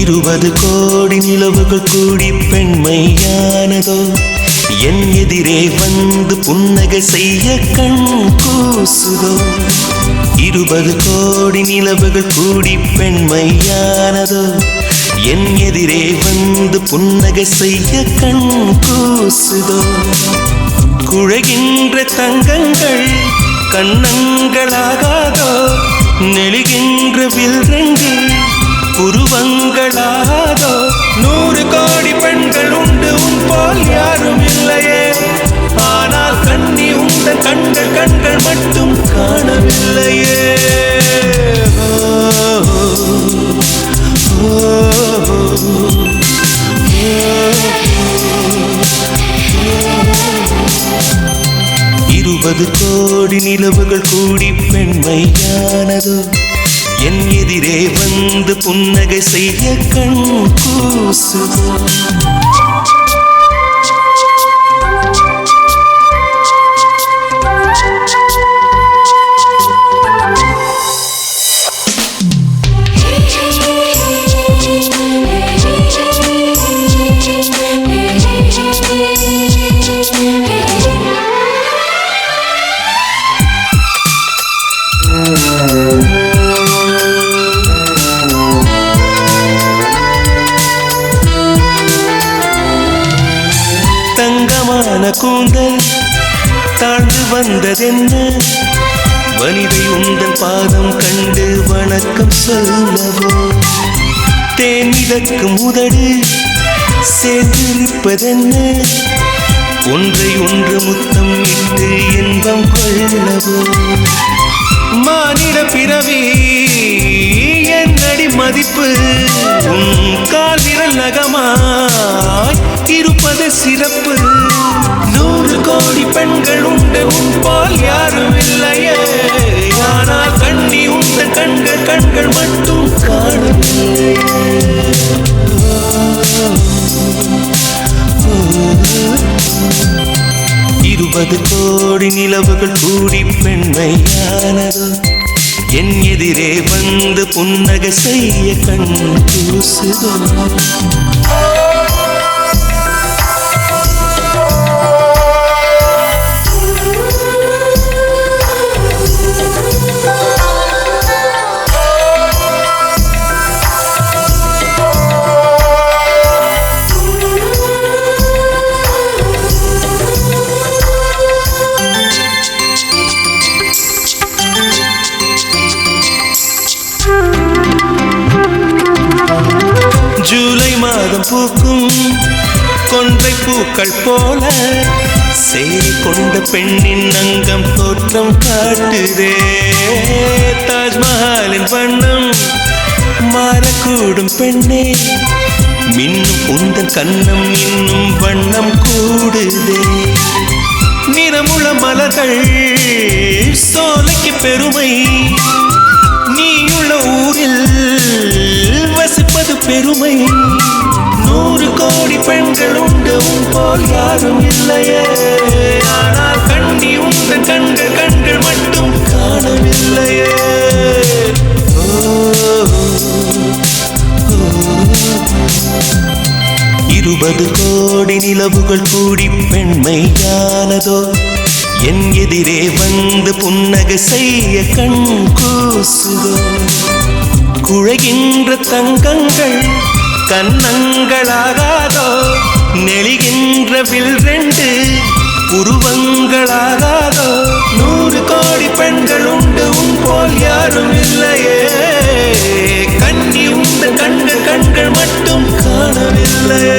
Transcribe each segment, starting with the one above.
20 கோடி நிலவுகள் கூடி பெண்மையானதோ என் எதிரே வந்து புன்னகை செய்ய கண் கூசுதோ 20 கோடி நிலவுகள் கூடி பெண்மையானதோ என் எதிரே வந்து புன்னகை செய்ய கண் கூசுதோ குழைகின்ற தங்கங்கள் கண்ணங்களாகாதோ நெளிகின்ற வில்ரங்கு புருவங்களாகாதோ 100 கோடி பெண்கள் உண்டு உன் போல் யாரும் இல்லையே ஆனால் கண்ணி உந்த கண்கள் மட்டும் காணவில்லையே இருபது கோடி நிலவுகள் கூடி பெண்மையானதோ என் எதிரே வந்து புன்னகை செய்ய கண் கூசுதோ கூந்தல் தாழ்ந்து வந்ததென்ன வனிதை உந்தன் பாதம் கண்டு வணக்கம் சொல்லவோ தேன் மிதக்கும் உதடு சேர்ந்திருப்பதென்ன ஒன்றை ஒன்று முத்தம் இட்டு இன்பம் கொள்ளவோ மானிட பிறவி என்னடி மதிப்பு உன் கால் விரல் நகமாய் இருப்பது சிறப்பு 100 கோடி பெண்கள் உண்டு உன் போல் யாரும் இல்லையே ஆனால் கண்ணி உந்த கண்கள் மட்டும் காணவில்லையே 20 கோடி நிலவுகள் கூடி பெண்மையானதோ என் எதிரே வந்து புன்னகை செய்ய கண் கூசுதோ ஜூலை மாதம் பூக்கும் கொன்றை பூக்கள் போல சேரி கொண்ட பெண்ணின் அங்கம் தோற்றம் காட்டுதே தாஜ்மஹாலின் வண்ணம் மாறக்கூடும் பெண்ணே மின்னும் உந்தன் கண்ணம் இன்னும் வண்ணம் கூடுதே நிறமுள்ள மலர்கள் சோலைக்கு பெருமை நீயுள்ள ஊரில் வசிப்பது பெருமை 100 கோடி பெண்கள் உண்டு உன் போல் யாரும் இல்லையே ஆனால் கண்ணி உந்த கண்கள் மட்டும் காணவில்லையே 20 கோடி நிலவுகள் கூடி பெண்மையானதோ என் எதிரே வந்து புன்னகை செய்ய கண் கூசுதோ குழைகின்ற தங்கங்கள் கண்ணங்களாகாதோ நெளிகின்ற வில்ரெண்டு புருவங்களாகாதோ 100 கோடி பெண்கள் உண்டு உன் போல் யாரும் இல்லையே கண்ணி உந்த கண்கள் மட்டும் காணவில்லையே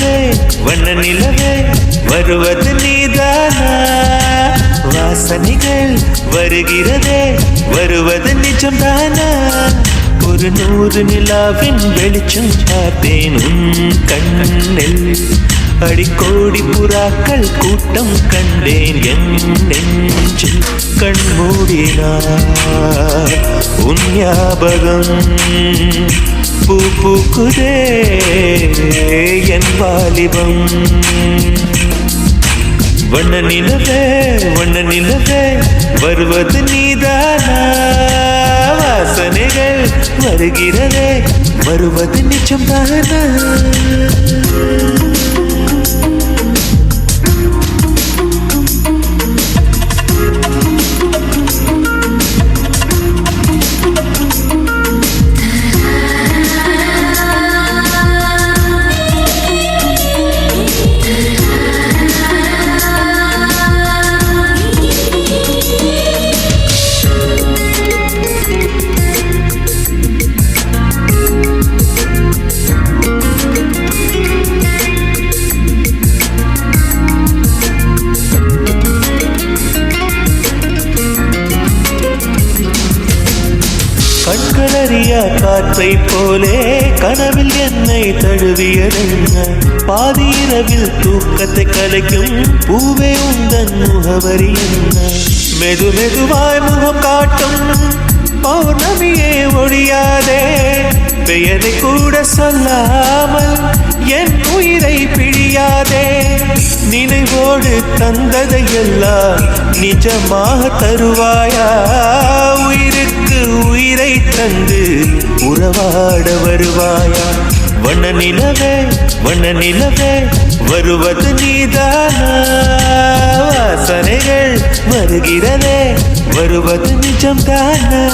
நிலவே வண்ண நிலவே வருவது நீதானா வாசனைகள் வருகிறதே வருவது நிஜம்தானா ஒரு 100 நிலாவின் வெளிச்சம் பார்த்தேன் உன் கண்ணில் அடிக்கோடி புறாக்கள் கூட்டம் கண்டேன் என் நெஞ்சில் கண்மூடினார் உன் ஞாபகம் பூ பூக்குதே என் வாலிபம் வண்ண நிலவே வருவது நீதானா வாசனைகள் வருகிறதே வருவது நிஜம்தானா கண்களறியா காற்றை போலே கனவில் என்னை தழுவியதென்ன பாதி இரவில் தூக்கத்தை கலைக்கும் பூவே உந்தன் முகவரி என்ன மெது மெதுவாய் முகம் காட்டும் பௌர்ணமியே ஒழியாதே பெயரை கூட சொல்லாமல் என் உயிரை பிழியாதே நினைவோடு தந்ததை எல்லாம் நிஜமாக தருவாயா உயிருக்கு உயிரை தந்து உறவாட வருவாயா வண்ண நிலவே வருவது நீதானா வாசனைகள் வருகிறதே வருவது நிஜம்தானா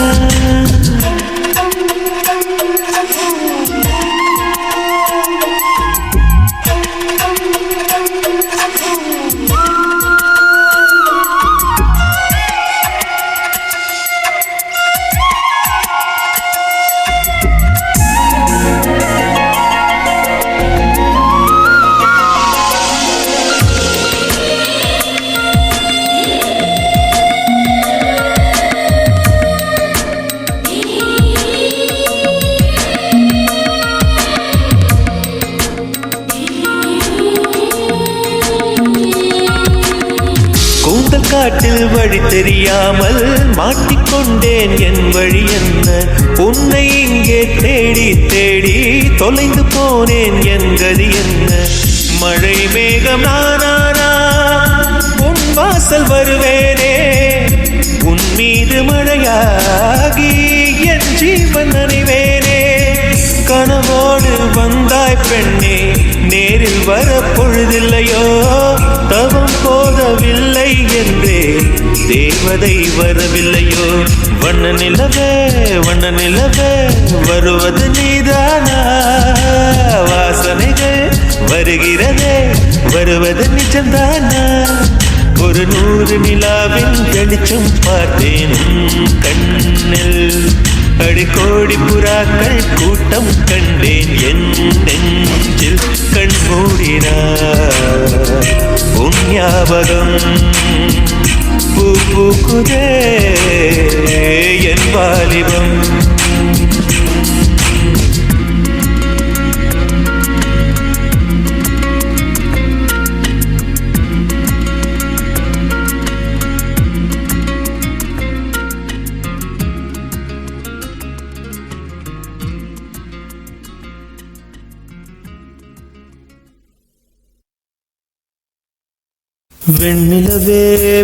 கூந்தல் காட்டில் வழி தெரியாமல் மாட்டிக்கொண்டேன் என் வழி என்ன உன்னை இங்கே தேடி தேடி தொலைந்து போனேன் என் கதி என்ன மழை மேகம் நானானா உன் வாசல் வருவேனே உன் மீது மழையாகி என் ஜீவன் நனைவேனே கனவோடு வந்தாய் பெண்ணே நேரில் வர பொழுதில்லையோ தவம் போதவில்லை என்றே தேவதை வரவில்லையோ வண்ண நிலவே வருவது நீதானா வாசனைகள் வருகிறதே வருவது நிஜம்தானா ஒரு 100 நிலாவின் வெளிச்சம் பார்த்தேன் கண்ணில் அடிக்கோடி புறாக்கள் கூட்டம் கண்டேன் என் நெஞ்சில் கண்மூடினார் உன் ஞாபகம் பூ பூக்குதே என் வாலிபம்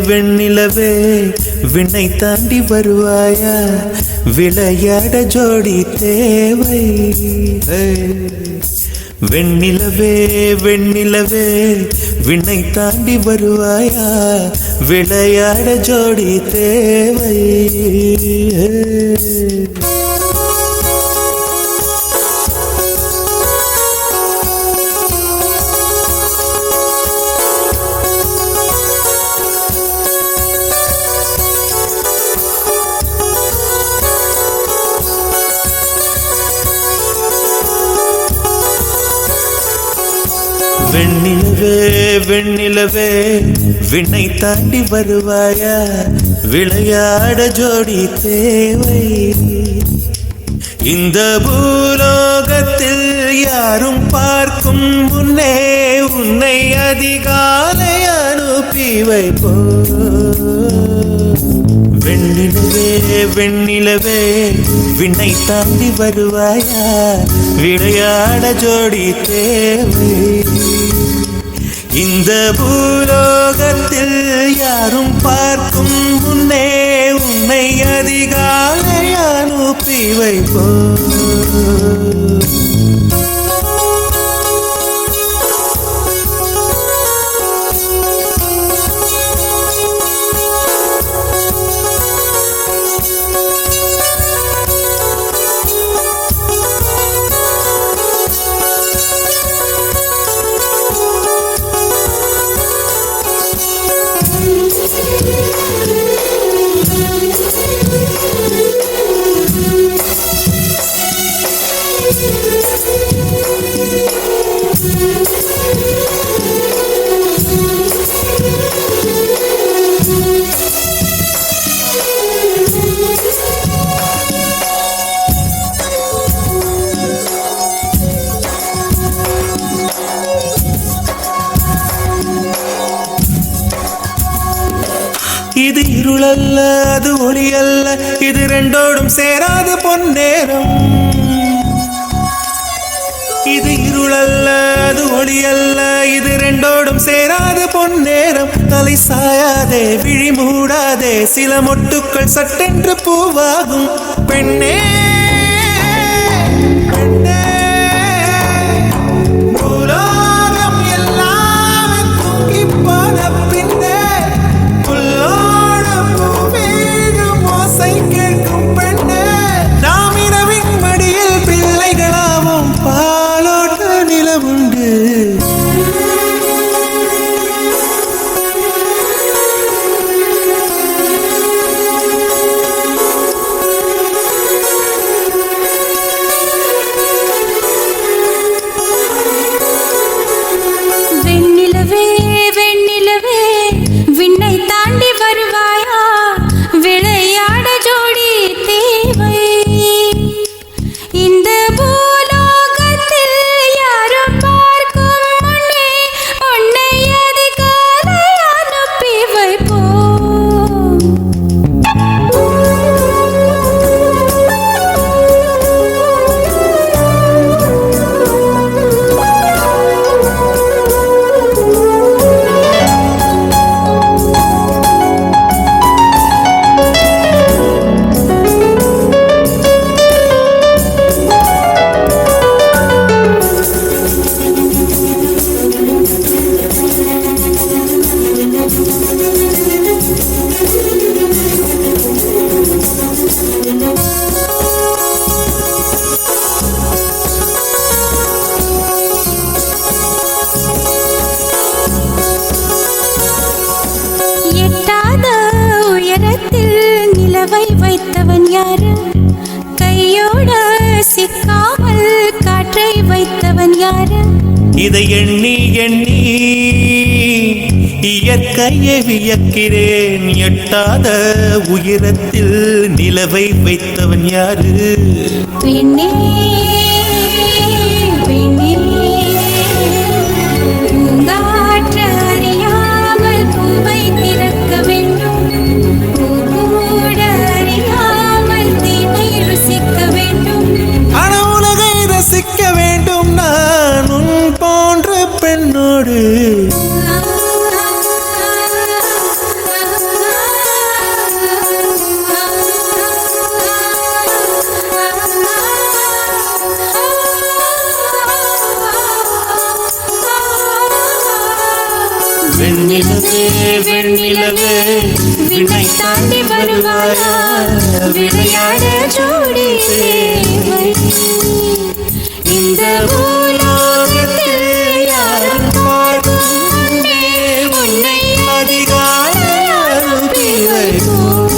வெண்ணிலவே விண்ணை தாண்டி வருவாயா விளையாட ஜோடி தேவை வெண்ணிலவே விண்ணை தாண்டி வருவாயா விளையாட ஜோடி தேவை வெண்ணிலவே வெண்ணிலவே விண்ணை தாண்டி வருவாயா, விளையாட ஜோடி தேவை. இந்த பூலோகத்தில் யாரும் பார்க்கும் முன்னே உன்னை அதிகாலை அனுப்பி வைப்போ. வெண்ணிலவே வெண்ணிலவே விண்ணை தாண்டி வருவாயா, விளையாட ஜோடி தேவை. இந்த பூலோகத்தில் யாரும் பார்க்கும் முன்னே உன்னை அதிகாலை அனுப்பி வைப்போ. இது இருளல்ல அது ஒளி அல்ல, இது ரெண்டோடும் சேராது பொன்னேரம். இது இருளல்ல அது ஒளி அல்ல, இது ரெண்டோடும் சேராது பொன்னேரம். தலை சாயாதே விழி மூடாதே, சில மொட்டுக்கள் சட்டென்று பூவாகும். பெண்ணே பெண்ணே பூலோகம் எல்லாமே தூங்கி போன பின்னே புல்லோடு பூவீடும் ஓசை கேட்கும் பெண்ணே. நாம் இரவின் மடியில் பிள்ளைகளாவும் பாலோட்ட நிலவுண்டு. வெண்ணிலவே வெண்ணிலவே விண்ணை தாண்டி வருவாயா, விளையாட ஜோடி தேவை. இந்த பூலோகத்தில் யாரும் பார்க்கும் முன்னே உன்னை அதிகாலை அனுப்பி வைப்போம். எட்டாத உயரத்தில் நிலவை வைத்தவன் யாரு, கையோட சிக்காமல் காற்றை வைத்தவன் யாரு. இதை எண்ணி எண்ணி இயற்கையை வியக்கிறேன். எட்டாத உயரத்தில் நிலவை வைத்தவன் யாரு. பெண்ணே பெண்ணே பூங்காற்று அறியாமல் பூவை திறக்க வேண்டும், பூக்கூட அறியாமல் தீமை ருசிக்க வேண்டும். ஆனா உலகை ரசிக்க வேண்டும் நான் உன் போன்ற பெண்ணோடு. வெண்ணிலவே வெண்ணிலவே விண்ணை தாண்டி வருவாயா, விளையாட ஜோடி தேவை. இந்த பூலோகத்தில் யாரும் பார்க்கும் முன்னே உன்னை அதிகாலை அனுப்பி வைப்போம்.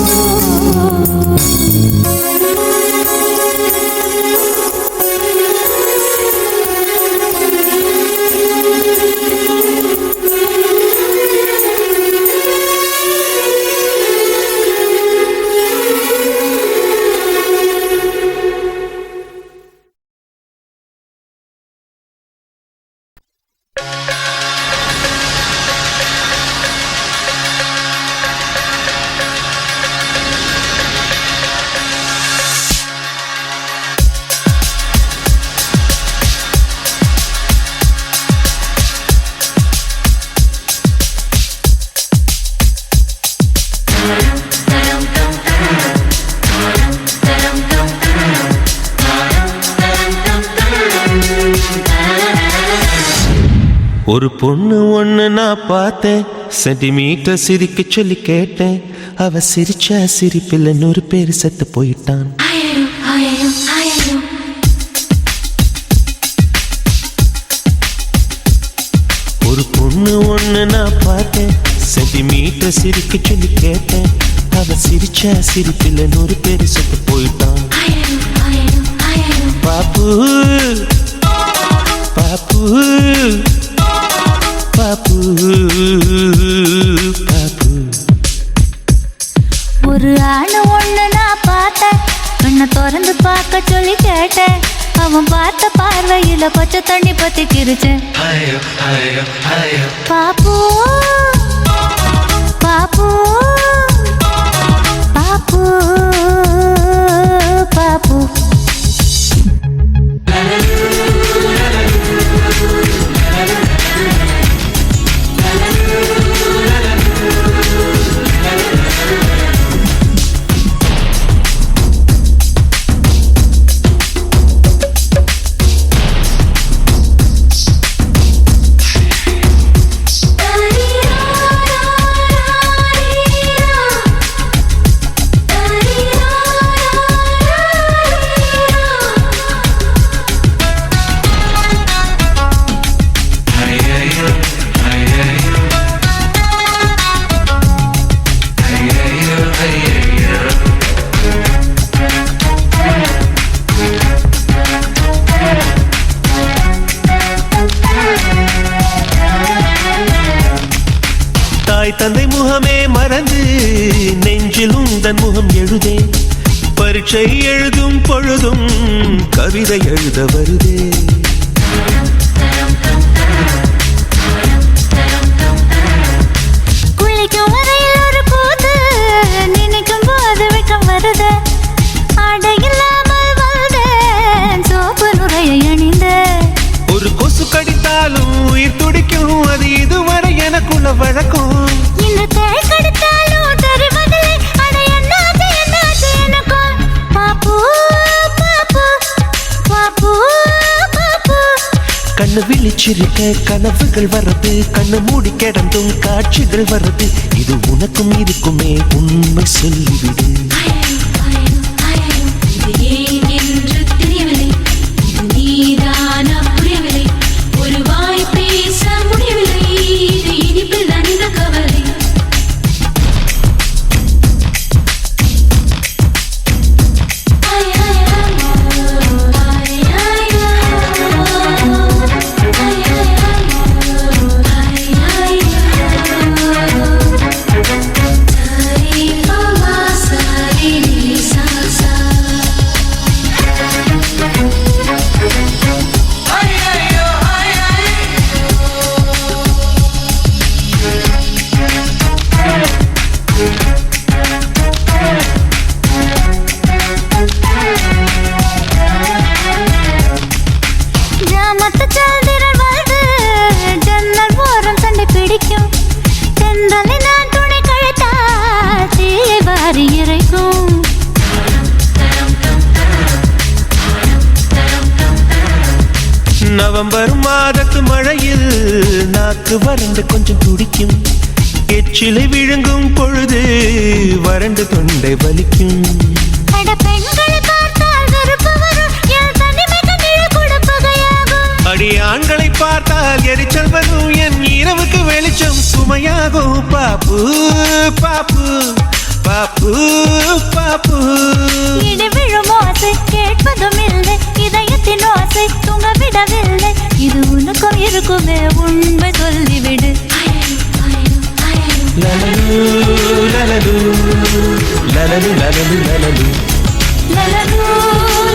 ஒரு பொண்ணு ஒண்ணு நான் பார்த்தேன், சென்டிமீட்டர் சிரிக்க சொல்லி கேட்டேன். அவ சிரிச்சா சிரிப்பில் 100 பேர் செத்து போயிட்டான். ஒரு பொண்ணு ஒண்ணு நான் பார்த்தேன், சென்டிமீட்டர் சிரிக்க சொல்லி கேட்டேன். அவ சிரிச்சா சிரிப்பில் 100 பேர் செத்து போயிட்டான். பாப்பு பாப்பு பாப்பு பாப்பு. ஒரு ஆணு ஒண்ணு நான் பார்த்தேன், கண்ணை திறந்து பார்க்க சொல்லி கேட்டேன். அவன் பார்த்த பார்வையில பச்சை தண்ணி பத்தி கிரிச்சேன். பாப்பு பாப்பு பாப்பு பாப்பு. தந்தை முகமே மறந்து நெஞ்சில் உந்தன் முகம் எழுதே. பரீட்சை எழுதும் பொழுதும் கவிதை எழுத வருதே. குளிக்கும் வரையில் ஒரு கூத்து, நினைக்கும் போது வெக்கம் வருது. ஆடை இல்லாமல் வந்தேன், சோப்பு நுரையை அணிந்த. ஒரு கொசு கடித்தாலும் உயிர் துடிக்கும், அது இதுவரை எனக்குள்ள வழக்கம். இந்த தேள் கடித்தாலும் தெரிவதில்லை, அட என்னாச்சு என்னாச்சு எனக்கும். பாப்பு பாப்பு பாப்பு பாப்பு. கண்ணு விழிச்சிருக்க கனவுகள் வர்றது, கண்ணு மூடி கிடந்தும் காட்சிகள் வர்றது. இது உனக்கும் இதுக்குமே உண்மை சொல்லிவிடு. நவம்பர் மாதத்து மழையில் நாக்கு வறண்டு கொஞ்சம் துடிக்கும். எச்சிலை விழுங்கும் பொழுது வறண்டு தொண்டை வலிக்கும். அடி ஆண்களை பார்த்தால் எரிச்சல் வரும், என் இரவுக்கு வெளிச்சம் சுமையாகும். பாப்பு பாப்பு பாப்பு பாப்பு. விழும் ஓசை கேட்பதும் இல்லை, இதயத்தின் ஓசை தூங்க விடவில்லை. இது உனக்கும் இருக்குமே உண்மை சொல்லிவிடு. லலலு லலலு லலலு லலலு லலலு லலலு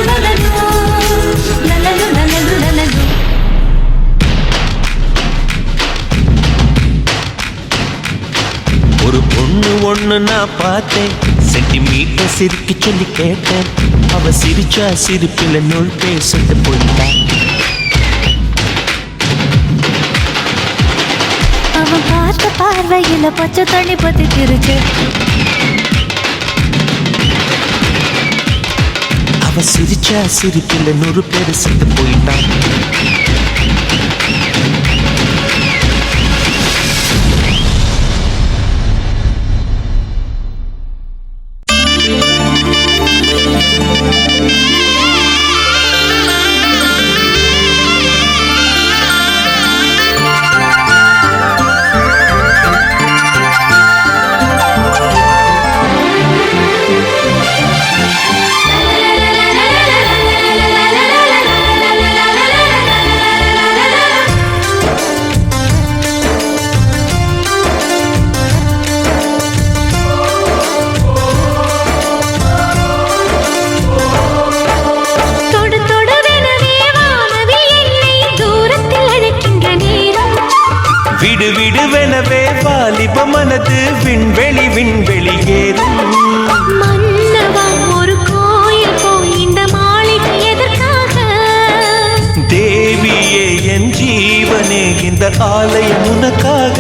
லலலு லலலு லலலு லலலு. ஒரு பொண்ணு ஒண்ணு நான் பார்த்தேன், சென்டிமீட்டர் சிரிக்க சொல்லி கேட்டேன். அவ சிரிச்சா சிரிப்பில் 100 பேர் செத்து போயிட்டான். அவன் பார்த்த பார்வையில பச்சை தண்ணி பத்தி கிரிச்சு. அவ சிரிச்சா சிரிப்பில் 100 பேர் செத்து போயிட்டான். வாலிப மனது விண்வெளி விண்வெளி ஏறும். மன்னவா ஒரு கோயில் போய் இந்த மாளிகை எதற்காக? தேவியே என் ஜீவனே இந்த ஆலயம் உனக்காக.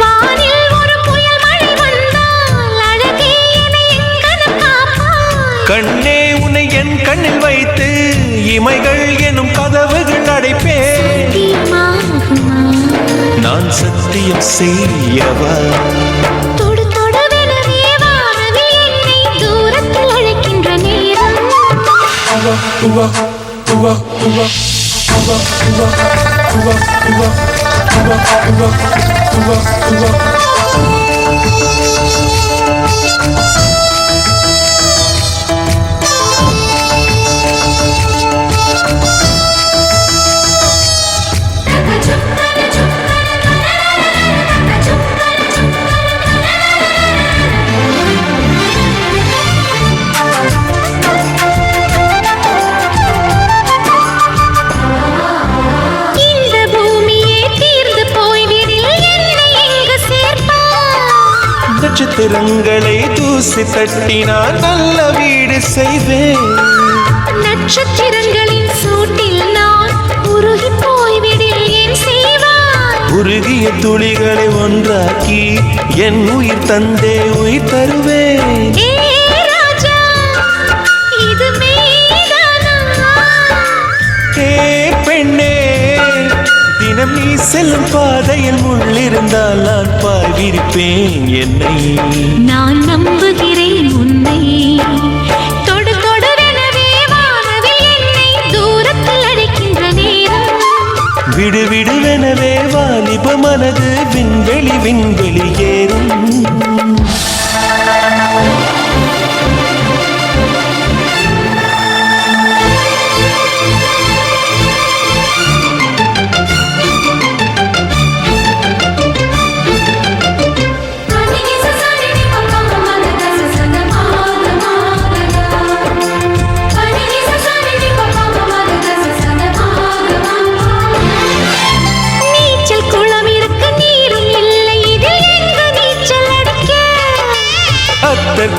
வானில் ஒரு புயல் மழை வந்தால் அழகே என்னை எங்கனம் காப்பாய். கண்ணே உன்னை என் கண்ணில் வைத்து இமைகள் எனும் கதவுகள் அடைப்பேன். சத்தியமாகுமா? நான் சத்தியம் செய்யவா? தொடு தொடுவெனவே வானவில் என்னை தூரத்தில் அழைக்கின்ற நேரம். நட்சத்திரங்களை தூசி தட்டினால் நல்ல வீடு செய்வேன். நட்சத்திரங்களின் சூட்டில் நான் உருகி போய்விடில் என் செய்வாய். உருகிய துளிகளை ஒன்றாக்கி என் உயிர் தந்தே உயிர் தருவேன். ஏ ராஜா, இது மெய்தானா? ஏ பெண்ணே, தினம் நீ செல்லும் பாதையில் முள்ளிருந்தால் நான் பாய்விருப்பேன் என்னை. நான் நம்புகிறேன் உன்னை. தொடு தொடுவெனவே வானவில் என்னை தூரத்தில் அழைக்கின்ற நேரம். விடு விடுவெனவே வாலிப மனது விண்வெளி விண்வெளி ஏறும்.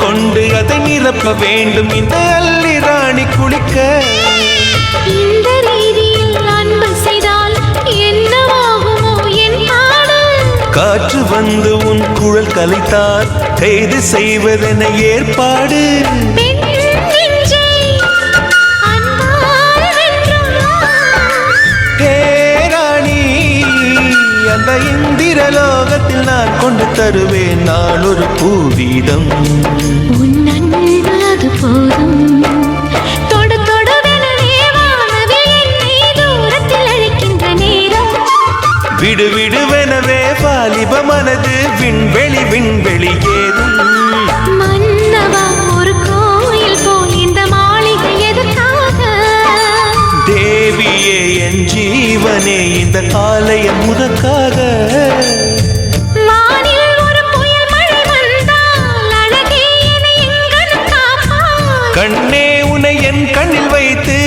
கொண்டு அதை நிரப்ப வேண்டும் இந்த அள்ளி ராணி குளிக்க. இந்த ரீதியில் அன்பு செய்தால் என்னவாகுமோ என் பாடு? காற்று வந்து உன் குழல் கலைத்தால் கைது செய்வதென ஏற்பாடு. பெண் நெஞ்சை அன்பால் வென்றாய். ஹே ராணி, அந்த இந்திரலோகத்தில் நான் கொண்டு தருவேன் நான் ஒரு பூவீதம். உன் அன்பு அது போதும். தொடு தொடுவெனவே வானவில் என்னை தூரத்தில் அழைக்கின்ற நேரம். விடு விடுவெனவே வாலிப மனது விண்வெளி விண்வெளி ஏறும். மன்னவா ஒரு கோயில் போய் இந்த மாளிகை எதற்காக? தேவியே என் ஜீவனே இந்த ஆலயம் உனக்காக. வானில் ஒரு புயல் மழை வந்தால் அழகே என்னை எங்கனம் காப்பாய். கண்ணே உன்னை என் கண்ணில் வைத்து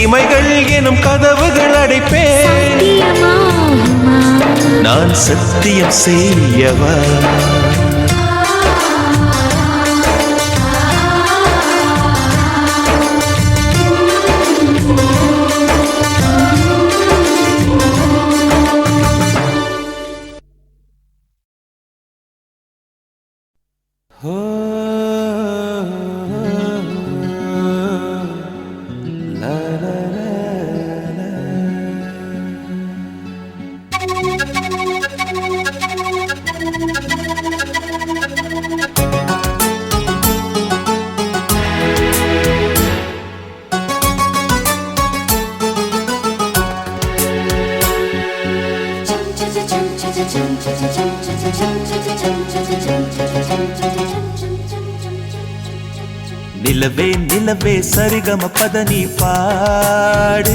இமைகள் எனும் கதவுகள் அடைப்பேன். சத்தியமாகுமா? நான் சத்தியம் செய்யவா? நிலவே நிலவே சரிகம பதனி பாடு,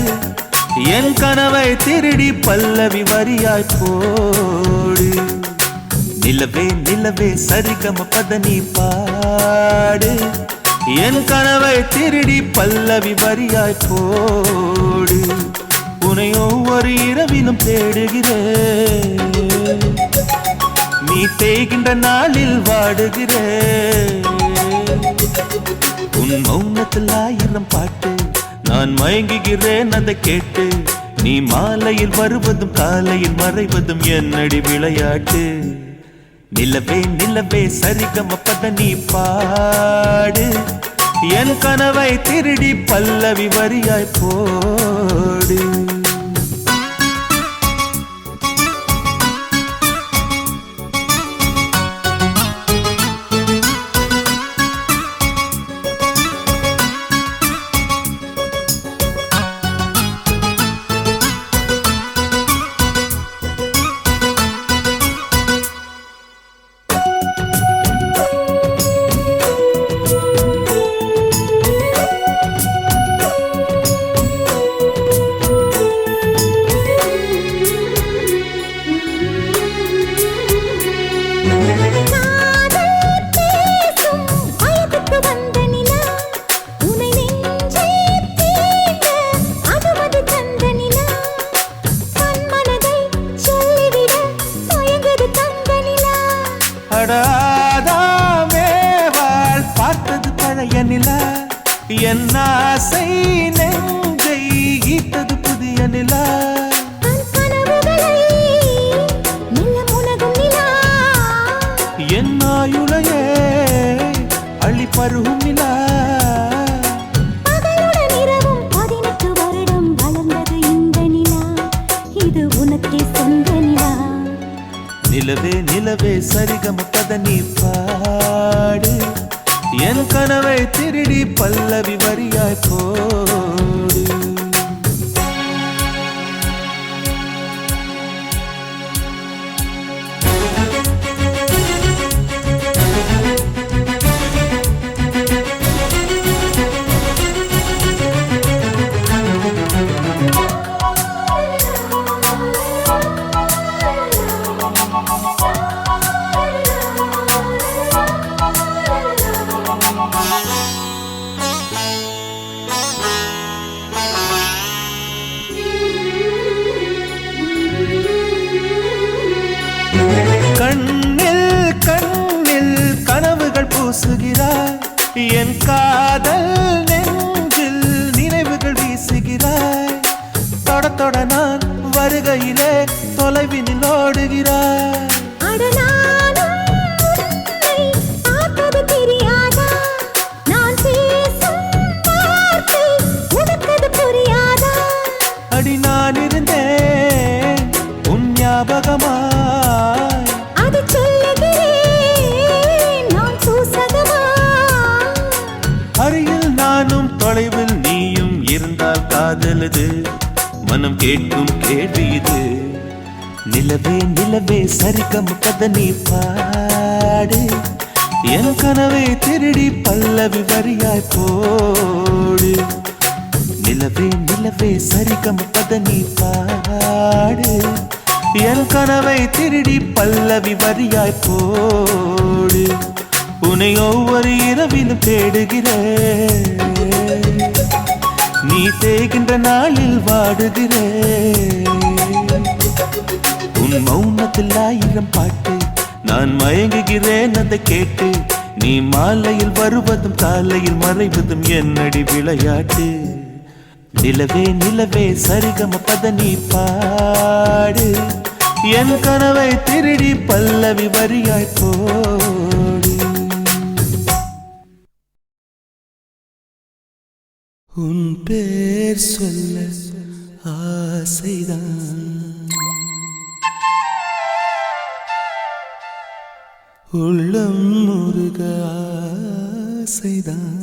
என் கனவை திருடி பல்லவி வரியாய் போடு. நிலவே நிலவே சரிகம பதனி பாடு, என் கனவை திருடி பல்லவி வரியாய் போடு. உன்னை ஒவ்வொரு இரவிலும் தேடுகிறேன். நீ தேய்கின்ற நாளில் வாடுகிறேன். உன் மௌனத்தில் 1000 பாட்டு நான் மயங்குகிறேன் அதை கேட்டு. நீ மாலையில் வருவதும் காலையில் மறைவதும் என்னடி விளையாட்டு. நிலவே நிலவே சரிகமபத நீ பாடு. என் கனவை திருடி பல்லவி வரியாய் போடு. அடாதாமேவாள் பார்த்தது பழைய நிலா. என் ஆசை நெஞ்சை ஈட்டது புதிய நிலா. என் ஆயுளையே அள்ளி பருகும் நிலா. நிலவே நிலவே சரிகமபத நீ பாடு. என் கனவை திருடி பல்லவி வரியாய் போடு. கண்ணில் கண்ணில் கனவுகள் பூசுகிறாய். என் காதல் நெஞ்சில் நினைவுகள் வீசுகிறாய். தொட தொட நான் வருகையிலே தொலைவினில் ஓடுகிறாய். அடி நான் இருந்தேன் உன் ஞாபகமாய். அருகில் நானும் தொலைவில் நீயும் இருந்தால் காதலது மனம் கேட்கும் கேள்வி இது. நிலவே நிலவே சரிகமபத நீ பாடு. என் கனவை திருடி பல்லவி வரியாய் போடு. நிலவே நிலவே சரிகமபத நீ பாடு. என் கனவை திருடி பல்லவி வரியாய் போடு. உன்னை ஒவ்வொரு இரவிலும் தேடுகிறேன். நீ தேய்கின்ற நாளில் வாடுகிறேன். உன் மௌனத்தில் 1000 பாட்டு நான் மயங்குகிறேன் அதை கேட்டு. நீ மாலையில் வருவதும் காலையில் மறைவதும் என்னடி விளையாட்டு. நிலவே நிலவே சரிகமபத நீ பாடு. என் கனவை திருடி பல்லவி வரியாய் போடு. உன் பேர் சொல்ல ஆசைதான். உள்ளம் முருக ஆசைதான்.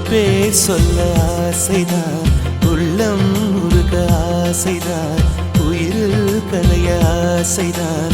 பேர் சொல்ல ஆசைதான். உள்ளம் முருக ஆசைதான். உயிரில் கலைய ஆசைதான்.